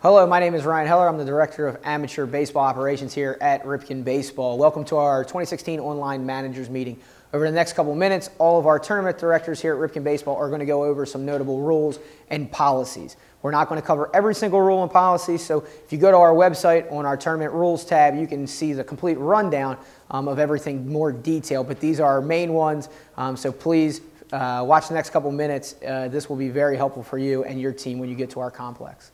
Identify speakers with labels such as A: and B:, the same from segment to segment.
A: Hello, my name is Ryan Heller. I'm the Director of Amateur Baseball Operations here at Ripken Baseball. Welcome to our 2016 online managers meeting. Over the next couple of minutes, all of our tournament directors here at Ripken Baseball are going to go over some notable rules and policies. We're not going to cover every single rule and policy, so if you go to our website on our tournament rules tab, you can see the complete rundown of everything more detailed, but these are our main ones, so please watch the next couple of minutes. This will be very helpful for you and your team when you get to our complex.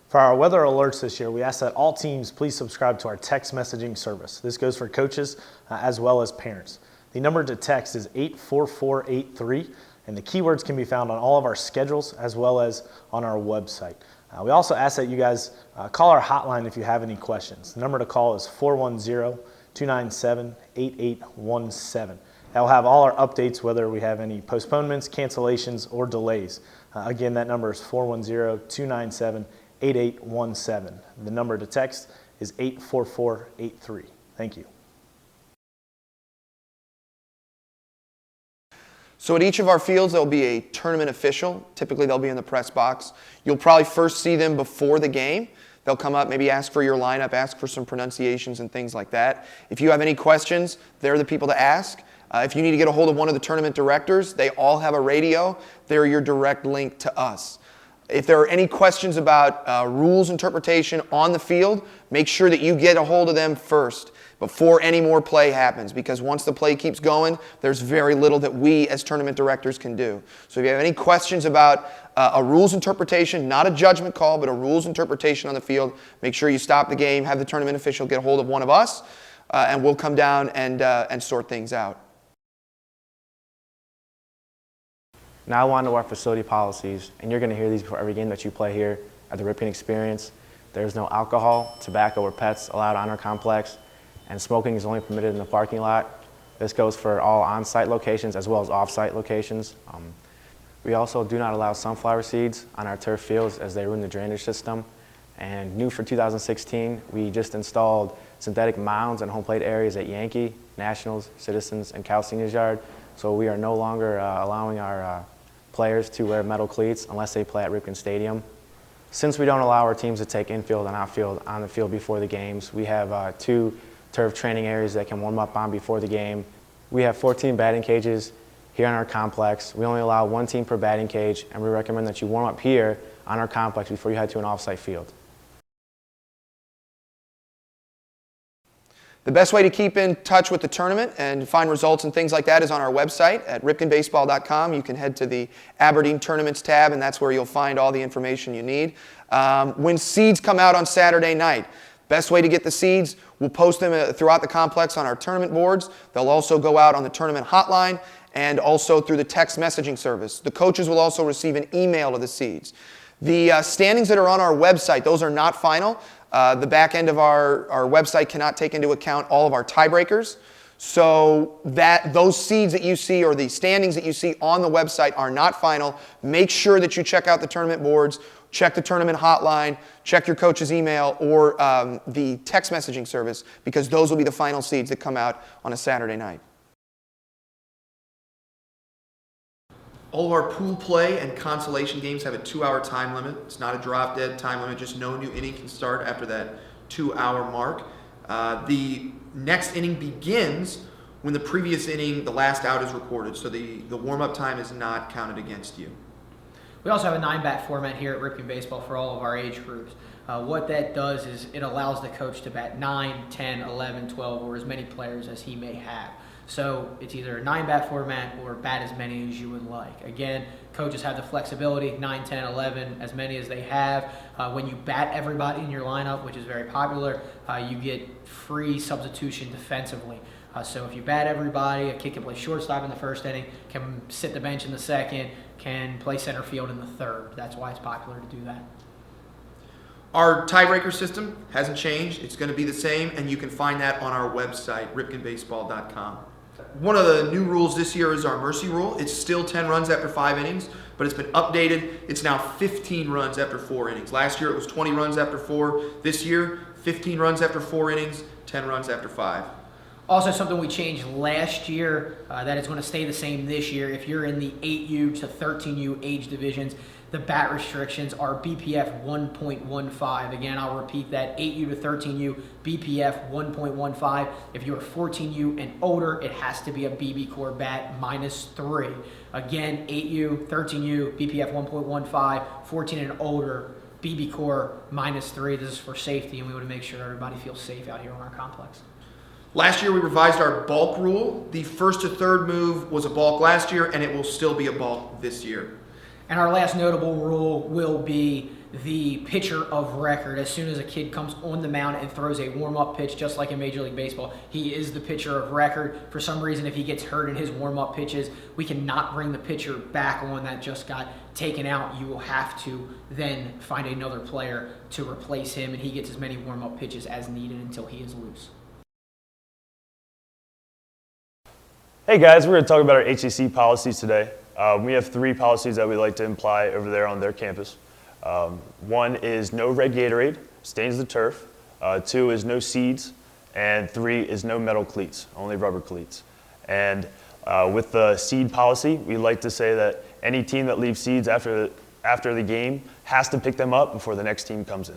B: For our weather alerts this year, we ask that all teams please subscribe to our text messaging service. This goes for coaches as well as parents. The number to text is 84483, and the keywords can be found on all of our schedules as well as on our website. We also ask that you guys call our hotline if you have any questions. The number to call is 410-297-8817. That will have all our updates, whether we have any postponements, cancellations, or delays. Again, that number is 410-297-8817. The number to text is 84483. Thank you.
C: So at each of our fields, there'll be a tournament official. Typically, they'll be in the press box. You'll probably first see them before the game. They'll come up, maybe ask for your lineup, ask for some pronunciations and things like that. If you have any questions, they're the people to ask. If you need to get a hold of one of the tournament directors, they all have a radio. They're your direct link to us. If there are any questions about rules interpretation on the field, make sure that you get a hold of them first before any more play happens, because once the play keeps going, there's very little that we as tournament directors can do. So if you have any questions about a rules interpretation, not a judgment call, but a rules interpretation on the field, make sure you stop the game, have the tournament official get a hold of one of us, and we'll come down and sort things out.
D: Now on to our facility policies, and you're going to hear these before every game that you play here at the Ripken Experience. There's no alcohol, tobacco, or pets allowed on our complex, and smoking is only permitted in the parking lot. This goes for all on-site locations as well as off-site locations. We also do not allow sunflower seeds on our turf fields as they ruin the drainage system. And new for 2016, we just installed synthetic mounds and home plate areas at Yankee, Nationals, Citizens, and Cal Seniors Yard. So we are no longer allowing our players to wear metal cleats unless they play at Ripken Stadium. Since we don't allow our teams to take infield and outfield on the field before the games, we have 2 turf training areas that can warm up on before the game. We have 14 batting cages here on our complex. We only allow 1 team per batting cage, and we recommend that you warm up here on our complex before you head to an off-site field.
C: The best way to keep in touch with the tournament and find results and things like that is on our website at ripkenbaseball.com. You can head to the Aberdeen Tournaments tab, and that's where you'll find all the information you need. When seeds come out on Saturday night, best way to get the seeds, we'll post them throughout the complex on our tournament boards. They'll also go out on the tournament hotline and also through the text messaging service. The coaches will also receive an email of the seeds. The standings that are on our website, those are not final. The back end of our website cannot take into account all of our tiebreakers. So those seeds that you see or the standings that you see on the website are not final. Make sure that you check out the tournament boards, check the tournament hotline, check your coach's email or the text messaging service, because those will be the final seeds that come out on a Saturday night. All of our pool play and consolation games have a 2-hour time limit. It's not a drop-dead time limit, just no new inning can start after that 2-hour mark. The next inning begins when the previous inning, the last out, is recorded, so the warm-up time is not counted against you.
A: We also have a 9-bat format here at Ripken Baseball for all of our age groups. What that does is it allows the coach to bat 9, 10, 11, 12, or as many players as he may have. So it's either a 9-bat format or bat as many as you would like. Again, coaches have the flexibility, 9, 10, 11, as many as they have. When you bat everybody in your lineup, which is very popular, you get free substitution defensively. So if you bat everybody, a kid can play shortstop in the first inning, can sit the bench in the second, can play center field in the third. That's why it's popular to do that.
C: Our tiebreaker system hasn't changed. It's going to be the same, and you can find that on our website, ripkenbaseball.com. One of the new rules this year is our mercy rule. It's still 10 runs after 5 innings, but it's been updated. It's now 15 runs after 4 innings. Last year it was 20 runs after 4. This year, 15 runs after 4 innings, 10 runs after 5.
A: Also, something we changed last year that is going to stay the same this year. If you're in the 8U to 13U age divisions, the bat restrictions are BPF 1.15. Again, I'll repeat that, 8U to 13U, BPF 1.15. If you're 14U and older, it has to be a BB Core bat -3. Again, 8U, 13U, BPF 1.15, 14 and older, BB Core -3. This is for safety, and we want to make sure everybody feels safe out here on our complex.
E: Last year we revised our balk rule. The first to third move was a balk last year, and it will still be a balk this year.
A: And our last notable rule will be the pitcher of record. As soon as a kid comes on the mound and throws a warm-up pitch, just like in Major League Baseball, he is the pitcher of record. For some reason, if he gets hurt in his warm-up pitches, we cannot bring the pitcher back on that just got taken out. You will have to then find another player to replace him, and he gets as many warm-up pitches as needed until he is loose.
F: Hey guys, we're going to talk about our HTC policies today. We have 3 policies that we like to imply over there on their campus. One is no red Gatorade, stains the turf. 2 is no seeds. And 3 is no metal cleats, only rubber cleats. And with the seed policy, we like to say that any team that leaves seeds after the game has to pick them up before the next team comes in.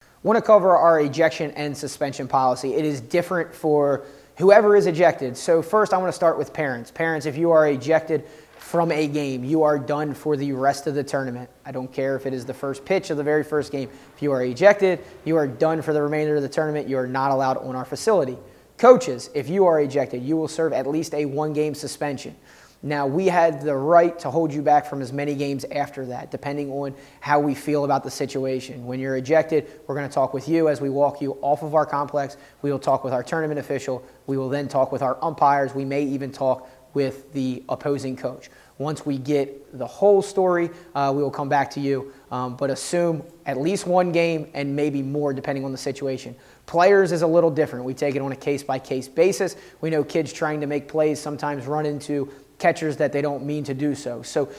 A: I want to cover our ejection and suspension policy. It is different for whoever is ejected. So first I want to start with parents. Parents, if you are ejected from a game, you are done for the rest of the tournament. I don't care if it is the first pitch of the very first game. If you are ejected, you are done for the remainder of the tournament. You are not allowed on our facility. Coaches, if you are ejected, you will serve at least a 1-game suspension. Now, we had the right to hold you back from as many games after that, depending on how we feel about the situation. When you're ejected, we're going to talk with you as we walk you off of our complex. We will talk with our tournament official. We will then talk with our umpires. We may even talk with the opposing coach. Once we get the whole story, we will come back to you, but assume at least 1 game and maybe more depending on the situation. Players is a little different. We take it on a case-by-case basis. We know kids trying to make plays sometimes run into catchers that they don't mean to do so. So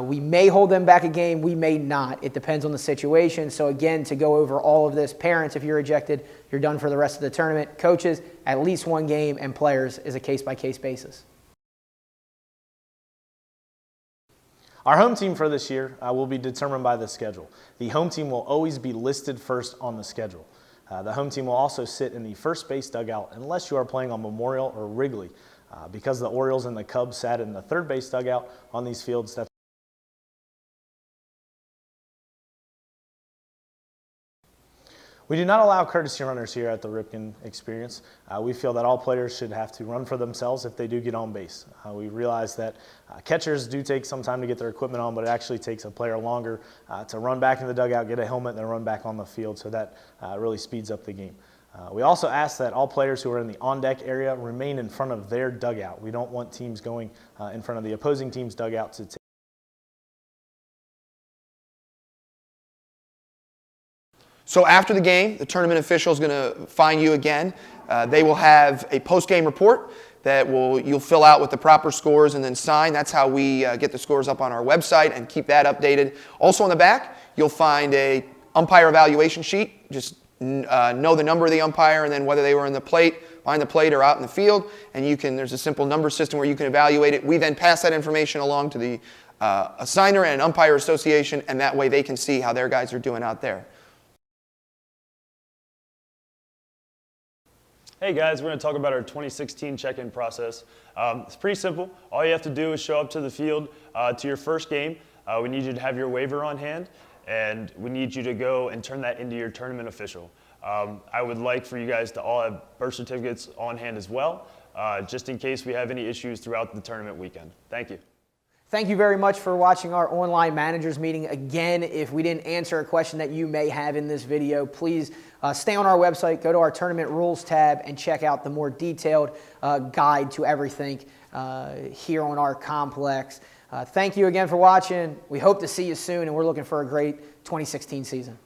A: we may hold them back a game, we may not. It depends on the situation. So again, to go over all of this, parents, if you're ejected, you're done for the rest of the tournament. Coaches, at least 1 game, and players is a case-by-case basis.
B: Our home team for this year will be determined by the schedule. The home team will always be listed first on the schedule. The home team will also sit in the first base dugout unless you are playing on Memorial or Wrigley. Because the Orioles and the Cubs sat in the third base dugout on these fields, we do not allow courtesy runners here at the Ripken Experience. We feel that all players should have to run for themselves if they do get on base. We realize that catchers do take some time to get their equipment on, but it actually takes a player longer to run back in the dugout, get a helmet, and then run back on the field, so that really speeds up the game. We also ask that all players who are in the on-deck area remain in front of their dugout. We don't want teams going in front of the opposing team's dugout to take.
C: So after the game, the tournament official is going to find you again. They will have a post-game report that you'll fill out with the proper scores and then sign. That's how we get the scores up on our website and keep that updated. Also on the back, you'll find a umpire evaluation sheet. Just know the number of the umpire and then whether they were in the plate, behind the plate, or out in the field. And there's a simple number system where you can evaluate it. We then pass that information along to the assigner and umpire association, and that way they can see how their guys are doing out there.
F: Hey guys, we're going to talk about our 2016 check-in process. It's pretty simple. All you have to do is show up to the field to your first game. We need you to have your waiver on hand, and we need you to go and turn that into your tournament official. I would like for you guys to all have birth certificates on hand as well, just in case we have any issues throughout the tournament weekend. Thank you.
A: Thank you very much for watching our online managers meeting. Again, if we didn't answer a question that you may have in this video, please stay on our website, go to our tournament rules tab, and check out the more detailed guide to everything here on our complex. Thank you again for watching. We hope to see you soon, and we're looking for a great 2016 season.